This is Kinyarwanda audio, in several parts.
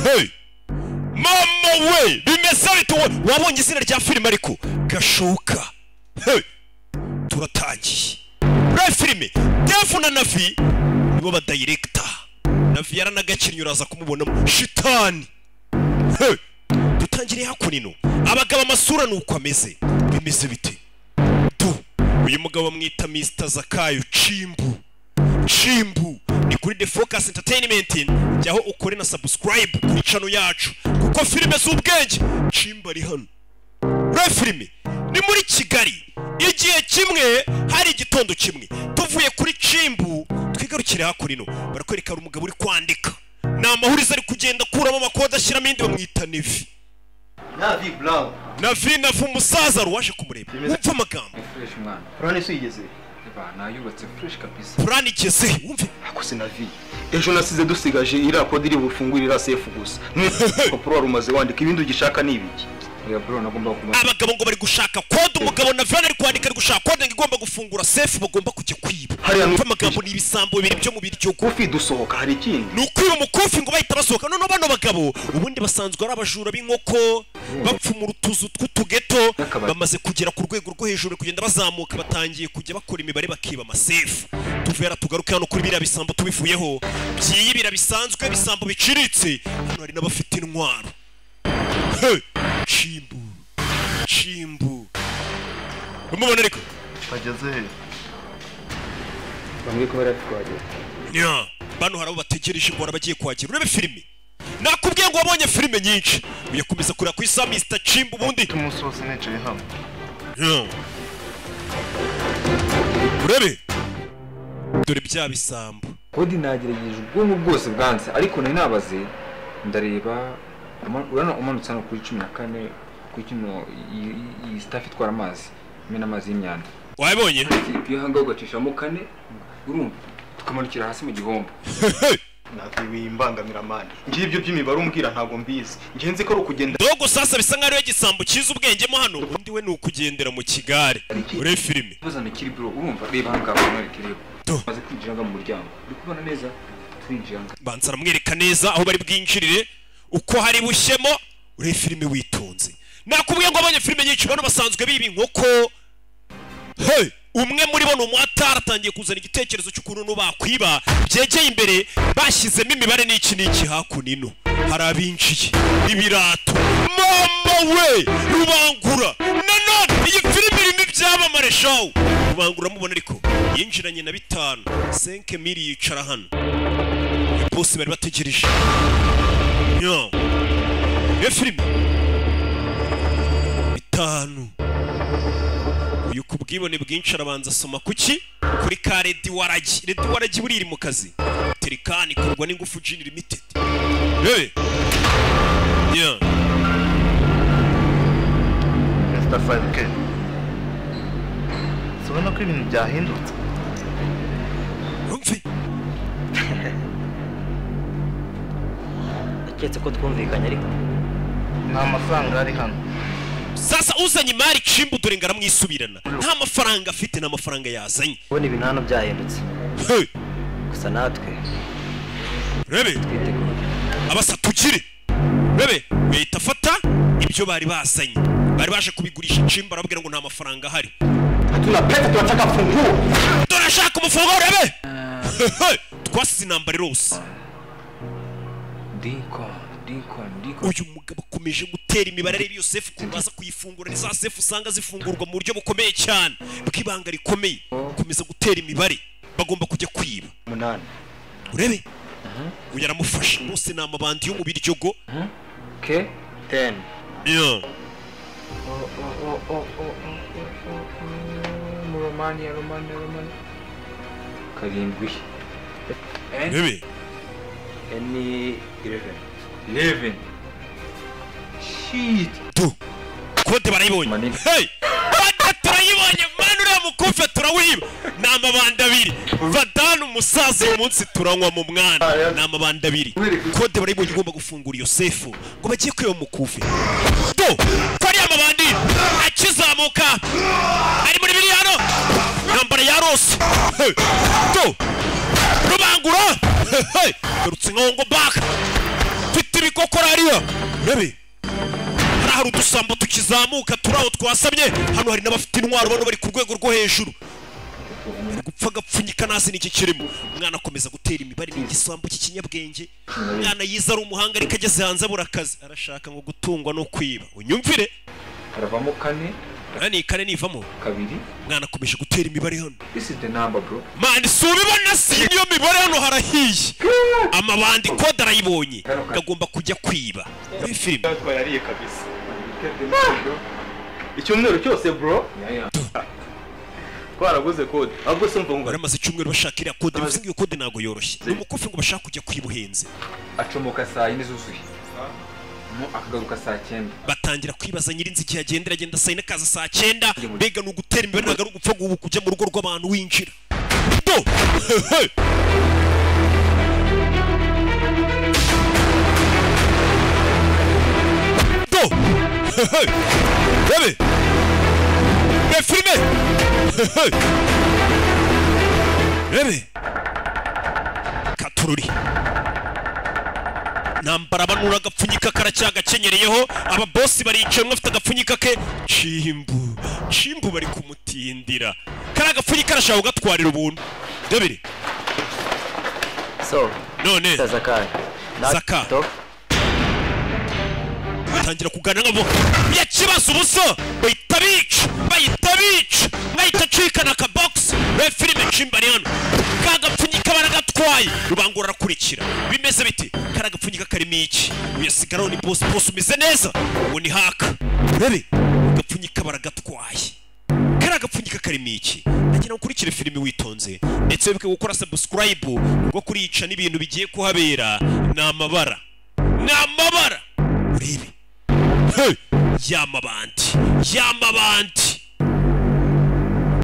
hey mama we bimeze bite wabonye izina rya filime ariko gashoka hey turatangiye muri filime Defu na Navi nibo ba director Navi yaranagakinnye uraza kumubonamo shitani hey dutangiriye hakunino abagabo amasura nuko ameze bimeze bite uyu mugabo mwita Mr Zakayo Chimbu ni kuri The Focus Entertainment jyaho ukore na subscribe kuri channel yacu kuko filime z'ubwenge Chimbu ari hano muri filime ni muri Kigali igihe kimwe hari igitondo kimwe tuvuye kuri Chimbu twigarukire hakurino barakwereka umugabo uri kwandika namahuriza ari kugenda kuramo amakoda ashyiramo indi bamwita Nevi Navi Blanc Navi umusaza ruwaje kumureba wumva amagambo fresh mwana Prani suyigeze nayubatse fresh kabisa Prani igeze wumve akose Navi ejo nasize dusigaje ira code iri bufungurira safe gusa kopro warumaze wandika ibindi ugishaka nibiki ya bro nagomba kumenya abagabo ngo bari gushaka code umugabo Navi ari kwandika ari gushaka code ngigomba gufungura safe bagomba kujya kwiba wumva amagambo ni ibisambo bibiri byo mu biryo kofi dusohoka hari ikindi nukwiba umukofi ngo bahita basohoka none bano bagabo ubundi basanzwe ari abajura b'inkoko bapfumura utuzu tw'utugeto bamaze kugera ku rwego rwo hejuru kugenda bazamuka batangiye kujya bakora imibare bakiba amasefu tuvera tugaruke hano kuri biriya bisambo tubivuyeho byiyibira bisanzwe bisambo biciritse hano hari n'abafite intwaro Chimbu umubona ariko bageze he bamwe ko barafitwaje nya bano harabo bategereje ngo bagiye kwakira urebe filime nakubwiye ngo wabonye filime nyinshi uyakomeza kurira ku isa Mr Chimbu ubundi tumusose nece hamwe urebe dore bya bisambo kodi nagerageje ubwonko bwose bwanze ariko nari nabaze ndareba urana umanutse no kuri 14 kuri kino iyi staff itwara amazi mena amazi y'imyanda wabonye iyo hanga ugacishamo kane urumva tukamanukira hasi mu gihombo Navi wimbangamira mani ngiye ibyo by'imibare umbwira ntago mbizi ngenze ko rukugenda dogo sasa bisa nk'ari we gisambo kiza ubwenge mo hano undi we nukugendera mu kigare ure filime bazana kiri bro urumva reba hanga bamwerekere maze kwinjira mu muryango uri kubona neza twinjira banzara mwereka neza aho bari bwinjirire uko hari bushyemo ure filime witonze nakubwiye ngo abanye filime nyinshi bano basanzwe biba inkoko hey umwe muri bo n'umwatara atangiye kuzana igitekerezo cy'ukuntu no bakwiba byegeye imbere bashyizemo imibare n'iki hakunino hari abinjiye ibirato mama we Rubangura nanone iyi filime irimo ibyamamare show Rubangura mubona ariko yinjiranye na 5 mili yicara hano bose bari bategereje yo iyo filime 5 uyu kubwibone bwinshi arabanza asoma kuki kuri ka Redi Waragi buriri mu kazi Terikani kurwa n'ingufu Gin Limited yeah Mr 5K Sobona ko ibintu byahindutse umve aketse ko twumvikanye ariko nta mafaranga ari hano sasa uzanye imari Chimbu dore ngaramwisubirana nta mafaranga afite n'amafaranga yazanye ubona ibintu hano byahindutse gusa natwe rebe abasa tugire rebe wita afata ibyo bari bazanye bari baje kubigurisha Chimbu arabwira ngo nta mafaranga ahari tunapeta tunataka funguo turashaka umufungo rebe twasize nambari rose Diko uyu mugabo akomeje gutera imibare rero iyo safe kubaza kuyifungura ni za safe usanga zifungurwa mu buryo bukomeye cyane bw'ibanga rikomeye komeza gutera imibare bagomba kujya kwiba 8 urebe uyu aramufasha bose ni amabandi yo mu biryogo okay 10 yeah Romania karindwi urebe ni 11 shit tu kode barayibonye hey bada turayibonye manu uriya mukufe turawiba ni amabanda abiri vadana umusaza uyu munsi turanywa mu mwana ni amabanda abiri kode barayibonye ugomba gufungura iyo sefu ngo bagiye kwiba mukufe tu ko ari amabandi akizamuka ari muri biri hano nambara ya rose tu Rubangura hey garutse nkongo back mfite ibikokora hariya urebe hari udusambo tukizamuka turaho twasamye hano hari n'abafite intwaro bano bari ku rwego rwo hejuru gupfa gapfunyika nasi niki kirimo umwana akomeza gutera imibare n'igisambo cy'ikinyabwenge umwana yiza ari umuhanga ariko ageze hanze burakazi arashaka ngo gutungwa no kwiba unyumvire haravamo kane nani kane nivamo kabiri umwana akomeje gutera imibare hano this is the number bro man subibona si niyo mibare hano harahiye amabandi kode arayibonye gagomba kujya kwiba muri filime twayariye kabisa icyumweru cyose bro twaraguze code ahubwo se mva ngo baramaze icyumweru bashaka iriya code bivuze ngo iyo code ntago yoroshye umukofi ngo bashaka kujya kwibuhenze acomoka saa 4 zuzuye akagaruka saa 9 batangira kwibaza nyirinzi igihe agenda saa 4 kaza saa 9 mbega n'ugutera imbere ntago ari ugupfa gubu kujya mu rugo rw'abantu winjira do do bebe filime bebe katururi nambara banura agapfunyika karacyagakenyereyeho aba boss baricaye umwe afite agapfunyika ke cimbu bari kumutindira kara agapfunyika karashaka kugatwarira ubuntu debere So none Zakai Zaka tangira kuganira ngo yakibaza ubuso bayita bica mwahita cika ka box we filime chimbariano kagapfunyika baragatwaye rubangura rakurikira bimeze biti karagapfunyika karimo iki uyasigaraho ni boss umeze neza uwo ni haka bebe gapfunyika baragatwaye karagapfunyika karimo iki nagira ukurikire filime witonze ndetse wibuke gukora subscribe ngo kurica n'ibintu bigiye kuhabera n'amabara uribi yamabandi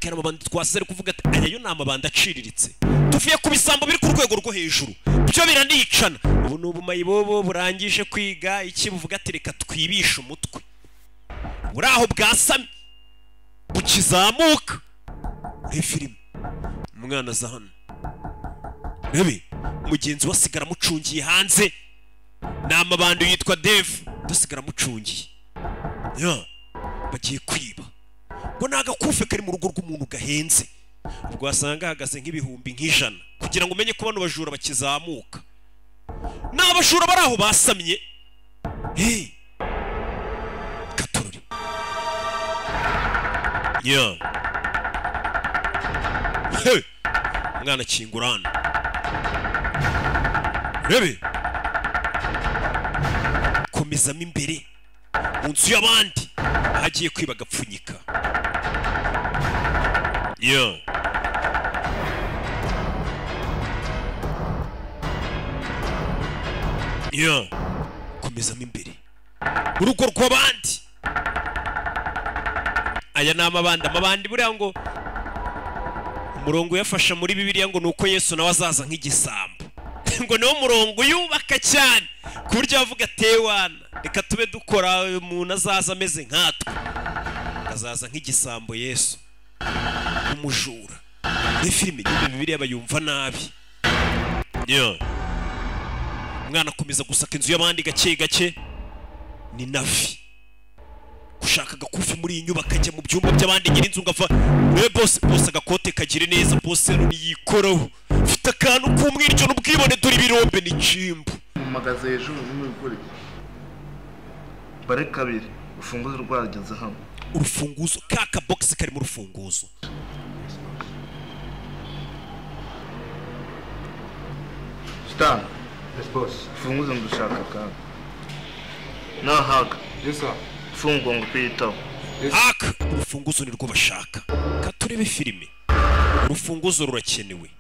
kera amabandi twaseze kuvuga ati aya yo namabandi aciriritse tuvuye ku bisambo biri ku rwego rwo hejuru byo biranicana ubu nubu mayibobo burangije kwiga iki buvuga ati reka twibisha umutwe buraho bwasami bukizamuka muri filime umwana za hano rebe mugenzi wasigara mucungiye hanze namabandi yitwa Dave dusigara mucungiye bagiye kwiba ngo nagakufe kari mu rugo rw'umuntu gahenze ubwo wasanga hagaze nk'ibihumbi nk'ijana kugira ngo umenye ko bano bajura bakizamuka n'abajura bari aho basamye katururi mwana kingurana rebe komezamo imbere mu nzu y'abandi hagiye kwiba agapfunyika komezamo imbere mu rugo rw'abandi aya ni amabandi buriya ngo umurongo uyafasha muri bibiliya ngo nuko Yesu nawe azaza nk'igisambo ngo niwo murongo yubaka cyane ku buryo avuga tewana reka tube dukora umuntu azaza ameze nkatwe azaza nk'igisambo Yesu umujura ni filime nyine bibiliya bayumva nabi umwana akomeza gusaka inzu y'abandi gake ni navi ushaka agakufi muri iyi nyubako ajya mu byumba by'abandi nyirinzu ngava we boss agakote kagire neza boss rero niyikoraho ufite akantu k'umwiryo n'ubwibone dore ibirombe n'icimbu magaze hejuru n'imiguri bare kabiri ufunguzo rwageze hano urufunguzo kaka box kari mu rufunguzo Stan yes boss ufunguzo ndushaka kandi na haka yes sir fungo ngupita haka urufunguzo ni rwo bashaka katurebe filime urufunguzo rurakenewe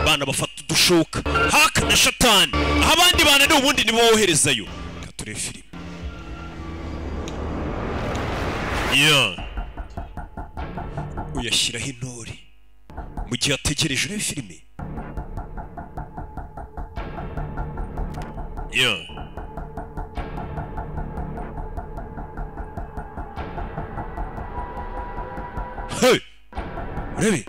bana bafata udushoka haka na shatani abandi bana ni ubundi nibo woherezayo katurebe filime uyashyiraho intore mu gihe ategereje urebe filime urebe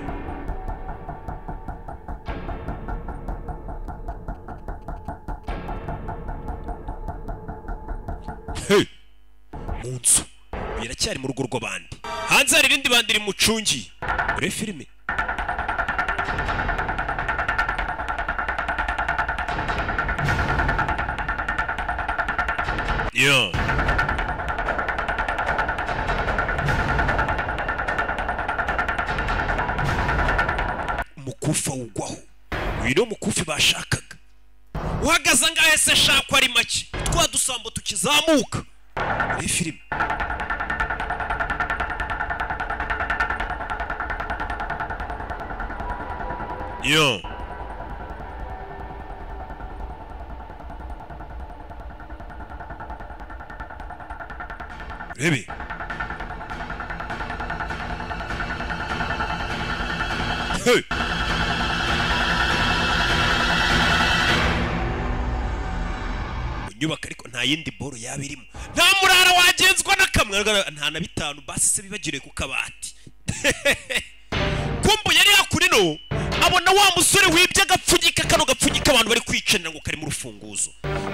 mu nzu biracyari mu rugo rw'abandi hanze hari irindi bandi rimucungiye ure filime umukufi awugwaho uyu niwo mukufi bashakaga uhagaze angahe se shakwa ari make twa dusambo tukizamuka ure filime rebe inyubako ariko nta yindi boro yaba irimo nta murara wagenzwa n'akamwe nta na bitanu basi se bibagiriye ku kabati kumbu yari yakuri no abona wa musore wibye agapfunyika kano gapfunyika abantu bari kwicanira ngo kari mu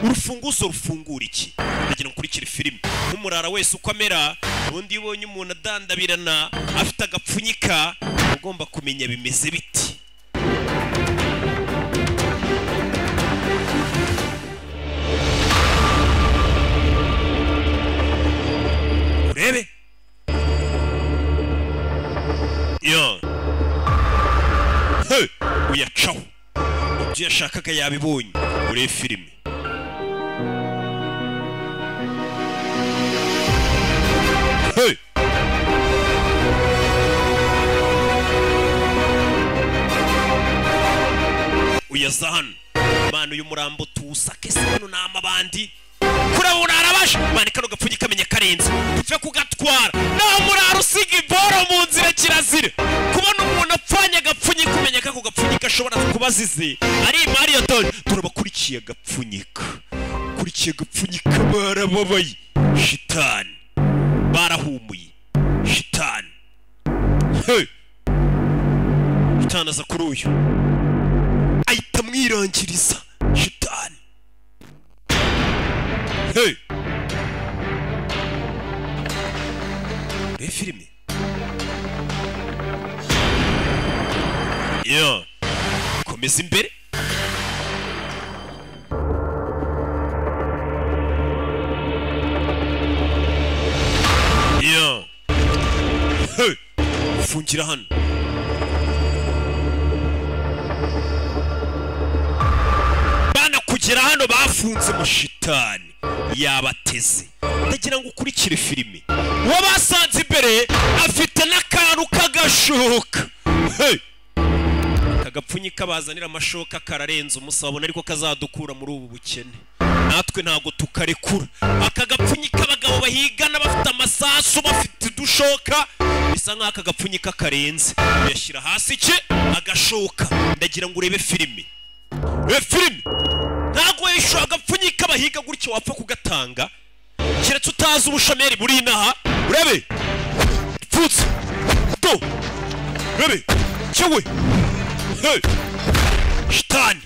urufunguzo rufungura iki ndagira nkurikira filime nk'umurara wese uko amera ubundi ubonye umuntu adandabirana afite agapfunyika ugomba kumenya bimeze biti urebe uyacaho ibyo yashakaga yabibonye ure filime uyaza hano manu y'umurambo tuwusake se hano n'amabandi kureba urarabashe mani kano gapfunyika kamenya karenze dupfe kugatwara naho murara usiga iboro mu nzira kirazira kubona umuntu apfanye agapfunyika umenya kako gapfunyika ashobora kuba azize ari imari ya doni turabakurikiye agapfunyika barababaye shitani barahumuye shitani shitani aza kuri uyu ahita mwirangiriza shitani filime komeza imbere fungira hano bana kugera hano bafunze mushitani yabateze ndagira ngo ukurikire filime uwo basanze imbere afite n'akantu k'agashoka kagapfunyika bazanira amashoka kararenze umusabona ariko kazadukura muri ubu bukene natwe ntago tukarekura aka gapfunyika abagabo bahigana bafite amasasu bafite udushoka bisa nk'aka gapfunyika karenze yashyira hasi cye agashoka ndagira ngo urebe filime ntago yishyura agapfunyika bahiga gutyo wapfa kugatanga keretse utazi ubushomeri buri inaha urebe pfutse do urebe cyewe shitani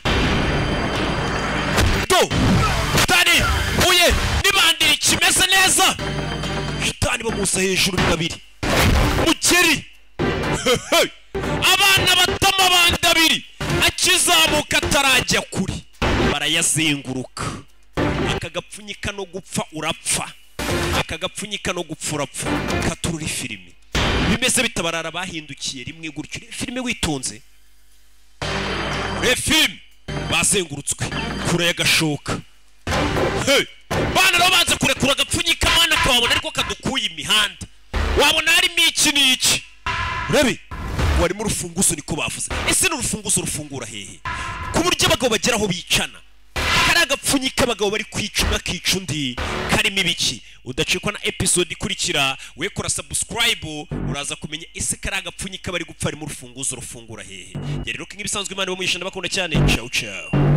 do shitani uye nibandira ikimeze neza shitani bamusa hejuru ni babiri mukeri abana batama bandi abiri akizamuka atarajya kuri barayazenguruka aka gapfunyika no gupfa urapfa aka gapfunyika no gupfa urapfa katurura filime bimeze bitabarara bahindukiye rimwe gutyo filime witonze filime bazengurutswe kure y'agashoka bana rero banze kurekura agapfunyika mwana kababona ariko kadukuye imihanda wabona harimo iki n'iki urabe wari mu rufunguzo niko bavuze ese n'urufunguzo rufungura hehe ku buryo abagabo bageraho bicana kari agapfunyika abagabo bari kwicuma kica undi karimo ibiki udacikwa na episode ikurikira we kora subscribe uraza kumenya ese kari agapfunyika bari gupfa ari mu rufunguzo rufungura hehe rero nk'ibisanzwe imana bo muyishana bakunda cyane ciao ciao